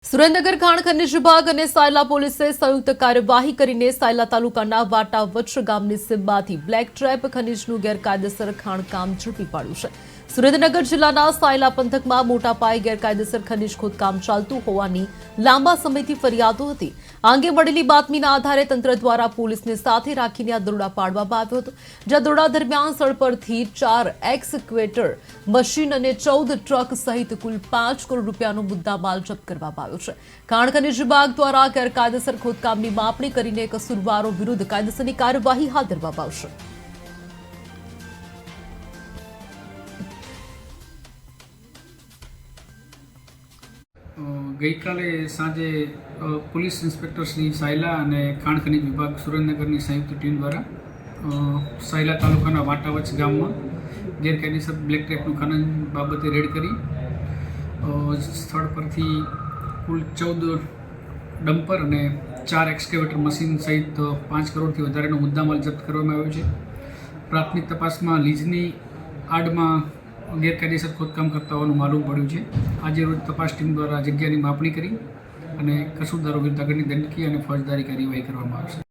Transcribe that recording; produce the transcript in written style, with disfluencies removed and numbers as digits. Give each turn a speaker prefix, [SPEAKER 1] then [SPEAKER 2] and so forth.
[SPEAKER 1] સુરેન્દ્રનગર ખાણ ખનિજ વિભાગ અને સાયલા પોલીસે સંયુક્ત કાર્યવાહી કરીને સાયલા તાલુકાના વાટા વચ્છ ગામની સીમમાંથી બ્લેક ટ્રેપ ખનિજનું ગેરકાયદેસર ખાણકામ ઝડપી પાડ્યું છે। સુરેન્દ્રનગર જિલ્લાના સાયલા પંથકમાં મોટા પાયે ગેરકાયદેસર ખનિજ ખોદકામ ચાલતું હોવાની લાંબા સમયથી ફરિયાદો હતી। આ અંગે મળેલી બાતમીના આધારે તંત્ર દ્વારા પોલીસને સાથે રાખીને આ દરોડા પાડવામાં આવ્યો હતો। જ્યાં દરોડા દરમિયાન સ્થળ પરથી 4 એક્સક્વેટર મશીન અને 14 ટ્રક સહિત કુલ 5 કરોડ રૂપિયાનો મુદ્દામાલ જપ્ત કરવામાં આવ્યો છે। ખાણ ખનિજ વિભાગ દ્વારા ગેરકાયદેસર ખોદકામની માપણી કરીને કસૂરવારો વિરુદ્ધ કાયદેસરની કાર્યવાહી હાથ ધરવામાં આવશે।
[SPEAKER 2] ગઈકાલે સાંજે પોલીસ ઇન્સ્પેક્ટર શ્રી સાયલા અને ખાણ ખનિજ વિભાગ સુરેન્દ્રનગરની સંયુક્ત ટીમ દ્વારા સાયલા તાલુકાના વાટાવચ ગામમાં ગેરકાયદેસર બ્લેક ટ્રેપનું ખનન બાબતે રેડ કરી સ્થળ પરથી કુલ 14 ડમ્પર અને 4 એક્સકેવેટર મશીન સહિત 5 કરોડથી વધારેનો મુદ્દામાલ જપ્ત કરવામાં આવ્યો છે। પ્રાથમિક તપાસમાં લીઝની આડમાં ગેરકાયદેસર ખોદકામ કરતા હોવાનું માલુમ પડ્યું છે। આજે રોજ તપાસ ટીમ દ્વારા જગ્યાની માપણી કરી અને કસૂરદારો વિરુદ્ધ આગળની દંડકીય અને ફોજદારી કાર્યવાહી કરવામાં આવશે।